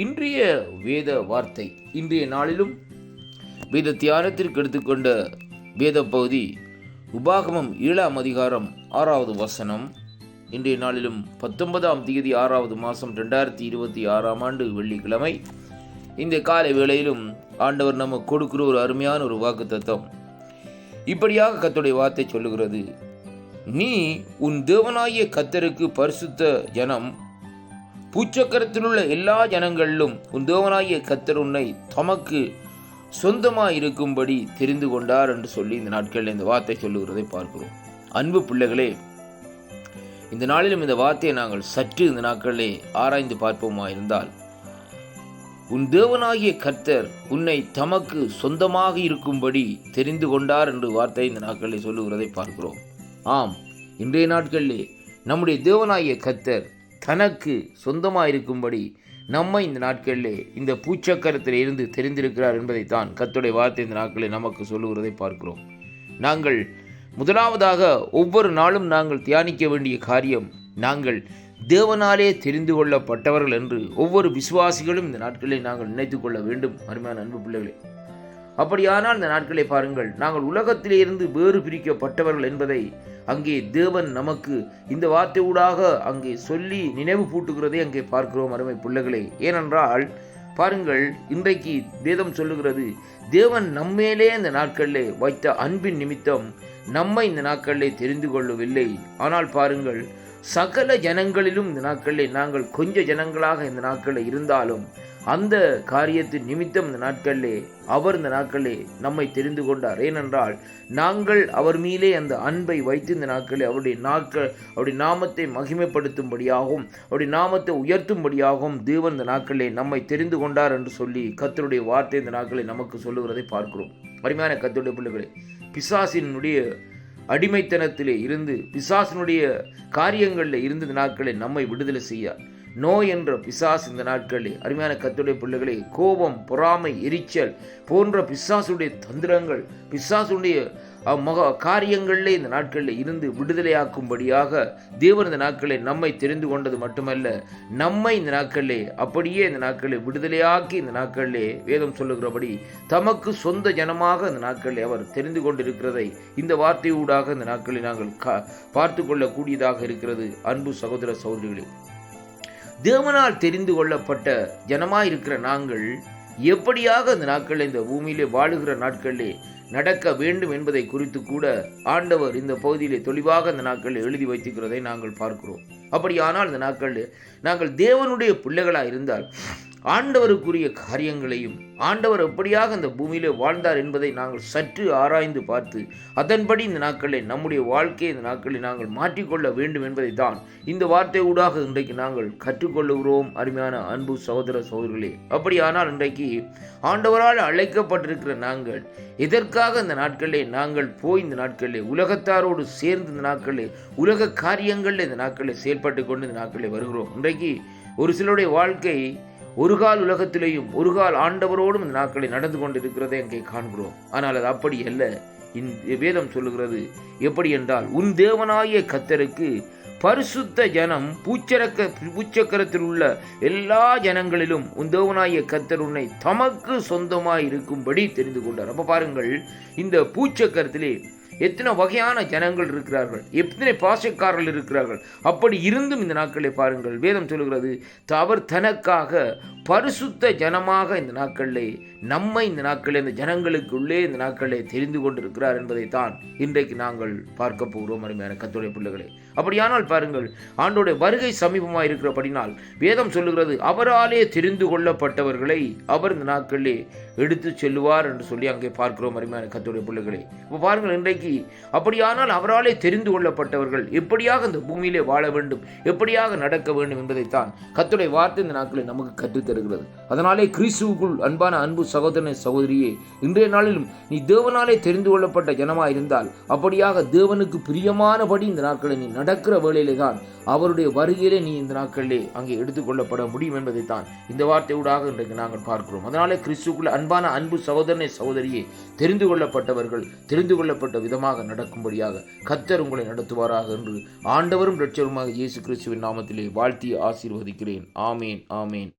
இன்றைய வேத வார்த்தை, இன்றைய நாளிலும் வேத தியானத்திற்கு எடுத்துக்கொண்ட வேத பகுதி உபாகமம் 7ஆம் அதிகாரம் 6வது வசனம். இன்றைய நாளிலும் 19ஆம் தேதி 6வது மாதம் 2026ஆம் ஆண்டு வெள்ளிக்கிழமை. இந்த காலை வேளையிலும் ஆண்டவர் நமக்கு கொடுக்கிற ஒரு அருமையான ஒரு வாக்குத்தத்தம். இப்படியாக கர்த்தருடைய வார்த்தை சொல்லுகிறது, நீ உன் தேவனாகிய கர்த்தருக்கு பரிசுத்த ஜனம், பூச்சக்கரத்திலுள்ள எல்லா ஜனங்களிலும் உன் தேவனாகிய கர்த்தர் உன்னை தமக்கு சொந்தமாயிருக்கும்படி தெரிந்து கொண்டார் என்று சொல்லி இந்த நாட்களில் இந்த வார்த்தை சொல்லுகிறதை பார்க்கிறோம். அன்பு பிள்ளைகளே, இந்த நாளிலும் இந்த வார்த்தையை நாங்கள் சற்று இந்த நாட்களிலே ஆராய்ந்து பார்ப்போமா இருந்தால், உன் தேவனாகிய கர்த்தர் உன்னை தமக்கு சொந்தமாக இருக்கும்படி தெரிந்து கொண்டார் என்று வார்த்தை இந்த நாட்களிலே சொல்லுகிறதை பார்க்கிறோம். ஆம், இன்றைய நாட்களிலே நம்முடைய தேவனாகிய கர்த்தர் தனக்கு சொந்தமாயிருக்கும்படி நம்மை இந்த நாட்களிலே இந்த பூச்சக்கரத்தில் இருந்து தெரிந்திருக்கிறார் என்பதைத்தான் கர்த்தருடைய வார்த்தை இந்த நாட்களில் நமக்கு சொல்லுகிறதை பார்க்கிறோம். நாங்கள் முதலாவதாக ஒவ்வொரு நாளும் நாங்கள் தியானிக்க வேண்டிய காரியம், நாங்கள் தேவனாலே தெரிந்து கொள்ளப்பட்டவர்கள் என்று ஒவ்வொரு விசுவாசிகளும் இந்த நாட்களில் நாங்கள் நினைத்து கொள்ள வேண்டும். அருமையான அன்பு பிள்ளைகளே, அப்படியானால் இந்த நாட்களை பாருங்கள், நாங்கள் உலகத்திலே இருந்து வேறு பிரிக்கப்பட்டவர்கள் என்பதை அங்கே தேவன் நமக்கு இந்த வார்த்தையூடாக அங்கே சொல்லி நினைவு பூட்டுகிறதை அங்கே பார்க்கிறோம். அருமை பிள்ளைகளே, ஏனென்றால் பாருங்கள், இன்றைக்கு வேதம் சொல்லுகிறது, தேவன் நம்மேலே இந்த நாட்களிலே வைத்த அன்பின் நிமித்தம் நம்மை இந்த நாட்களிலே தெரிந்து கொள்ளவில்லை. ஆனால் பாருங்கள், சகல ஜனங்களிலும் இந்த நாட்களிலே நாங்கள் கொஞ்ச ஜனங்களாக இந்த நாட்களில் இருந்தாலும் அந்த காரியத்தின் நிமித்தம் இந்த நாட்களிலே அவர் இந்த நாட்களிலே நம்மை தெரிந்து கொண்டார். ஏனென்றால் நாங்கள் அவர் மீதே அந்த அன்பை வைத்து இந்த நாட்களில் அவருடைய நாமத்தை மகிமைப்படுத்தும்படியாகவும் அவருடைய நாமத்தை உயர்த்தும்படியாகவும் தேவன் இந்த நாட்களிலே நம்மை தெரிந்து கொண்டார் என்று சொல்லி கர்த்தருடைய வார்த்தை இந்த நாட்களில் நமக்கு சொல்லுகிறதை பார்க்கிறோம். அருமையான கர்த்தருடைய பிள்ளைகளே, பிசாசினுடைய அடிமைத்தனத்திலே இருந்து, பிசாசினுடைய காரியங்களில் இருந்து இந்த நாட்களில் நம்மை விடுதலை செய்ய நோய் என்ற பிசாசு இந்த நாட்களில், அருமையான கர்த்தருடைய பிள்ளைகளே, கோபம், பொறாமை, எரிச்சல் போன்ற பிசாசுடைய தந்திரங்கள், பிசாசுடைய காரியங்களிலே இந்த நாட்களில் இருந்து விடுதலையாக்கும்படியாக தேவன் இந்த நாட்களில் நம்மை தெரிந்து கொண்டது மட்டுமல்ல, நம்மை இந்த நாட்களிலே அப்படியே இந்த நாட்களில் விடுதலையாக்கி இந்த நாட்களிலே வேதம் சொல்லுகிறபடி தமக்கு சொந்த ஜனமாக இந்த நாட்களில் அவர் தெரிந்து கொண்டிருக்கிறதை இந்த வார்த்தையூடாக இந்த நாட்களில் நாங்கள் பார்த்து கொள்ளக்கூடியதாக இருக்கிறது. அன்பு சகோதர சகோதரிகளே, தேவனால் தெரிந்து கொள்ளப்பட்ட ஜனமாயிருக்கிற நாங்கள் எப்படியாக இந்த நாட்களில் இந்த பூமியிலே வாழுகிற நாட்களிலே நடக்க வேண்டும் என்பதை குறித்து கூட ஆண்டவர் இந்த பகுதியிலே தெளிவாக இந்த நாட்களில் எழுதி வைத்திருக்கிறதை நாங்கள் பார்க்கிறோம். அப்படியானால் இந்த நாட்களில் நாங்கள் தேவனுடைய பிள்ளைகளாக இருந்தால் ஆண்டவருக்குரிய காரியங்களையும் ஆண்டவர் எப்படியாக இந்த பூமியிலே வாழ்ந்தார் என்பதை நாங்கள் சற்று ஆராய்ந்து பார்த்து அதன்படி இந்த நாட்களில் நம்முடைய வாழ்க்கையை இந்த நாட்களில் நாங்கள் மாற்றிக்கொள்ள வேண்டும் என்பதை தான் இந்த வார்த்தை ஊடாக இன்றைக்கு நாங்கள் கற்றுக்கொள்ளுகிறோம். அருமையான அன்பு சகோதர சகோதரிகளே, அப்படியானால் இன்றைக்கு ஆண்டவரால் அழைக்கப்பட்டிருக்கிற நாங்கள் எதற்காக இந்த நாட்களிலே நாங்கள் போய் இந்த நாட்களிலே உலகத்தாரோடு சேர்ந்து இந்த நாட்களிலே உலக காரியங்களில் இந்த நாட்களில் செயல்பட்டு கொண்டு இந்த நாட்களில் வருகிறோம். இன்றைக்கு ஒரு சிலருடைய வாழ்க்கை ஒரு கால் உலகத்திலேயும் ஒரு கால் ஆண்டவரோடும் இந்த நாட்களில் நடந்து கொண்டிருக்கிறதை அங்கே காண்கிறோம். ஆனால் அது அப்படி அல்ல. இந்த வேதம் சொல்லுகிறது எப்படி என்றால், உன் தேவனாகிய கர்த்தருக்கு பரிசுத்த ஜனம், பூச்சக்கரத்தில் உள்ள எல்லா ஜனங்களிலும் உன் தேவனாகிய கர்த்தர் உன்னை தமக்கு சொந்தமாய் இருக்கும்படி தெரிந்து கொண்டார். அப்ப பாருங்கள், இந்த பூச்சக்கரத்திலே எத்தனை வகையான ஜனங்கள் இருக்கிறார்கள், எத்தனை பாசக்காரர்கள் இருக்கிறார்கள். அப்படி இருந்தும் இந்த நாட்களை பாருங்கள், வேதம் சொல்லுகிறது, அவர் தனக்காக பரிசுத்த ஜனமாக இந்த நாட்களிலே நம்மை இந்த நாட்களில் இந்த ஜனங்களுக்குள்ளே இந்த நாட்களிலே தெரிந்து கொண்டிருக்கிறார் என்பதைத்தான் இன்றைக்கு நாங்கள் பார்க்க போகிறோம். அருமையான கர்த்தருடைய பிள்ளைகளே, அப்படியானால் பாருங்கள், ஆண்டோடைய வருகை சமீபமாக இருக்கிறபடினால் வேதம் சொல்லுகிறது, அவராலே தெரிந்து கொள்ளப்பட்டவர்களை அவர் இந்த நாட்களிலே எடுத்து செல்லுவார் என்று சொல்லி அங்கே பார்க்கிறோம். அருமையான கர்த்தருடைய பிள்ளைகளே, இப்போ பாருங்கள், இன்றைக்கு அப்படியானால் அவராலே தெரிந்து கொள்ளப்பட்டவர்கள் எப்படியாக இந்த பூமியிலே வாழ வேண்டும், எப்படியாக நடக்க வேண்டும் என்பதைத்தான் கர்த்தருடைய வார்த்தை இந்த நாட்களில் நமக்கு கற்றுத்தருகிறது. அதனாலே கிறிஸ்துவுக்குள் அன்பான அன்பு சகோதரனே சகோதரியே, இன்றைய நாளிலும் நீ தேவனாலே தெரிந்து கொள்ளப்பட்ட ஜனமாக இருந்தால் அப்படியாக தேவனுக்கு பிரியமானபடி இந்த நாட்களில் நீ நடக்கிற வேளையிலே தான் அவருடைய வருகையிலே நீ இந்த நாட்களிலே அங்கே எடுத்துக்கொள்ளப்பட முடியும் என்பதைத்தான் இந்த வார்த்தையூடாக இன்றைக்கு நாங்கள் பார்க்கிறோம். அதனாலே கிறிஸ்துவுக்குள் அன்பான அன்பு சகோதரனே சகோதரியே, தெரிந்து கொள்ளப்பட்டவர்கள் தெரிந்து கொள்ளப்பட்ட விதமாக நடக்கும்படியாக கர்த்தர் உங்களை நடத்துவாராக என்று ஆண்டவரும் இரட்சகருமாக இயேசு கிறிஸ்துவின் நாமத்திலே வாழ்த்தி ஆசீர்வதிக்கிறேன். ஆமேன், ஆமேன்.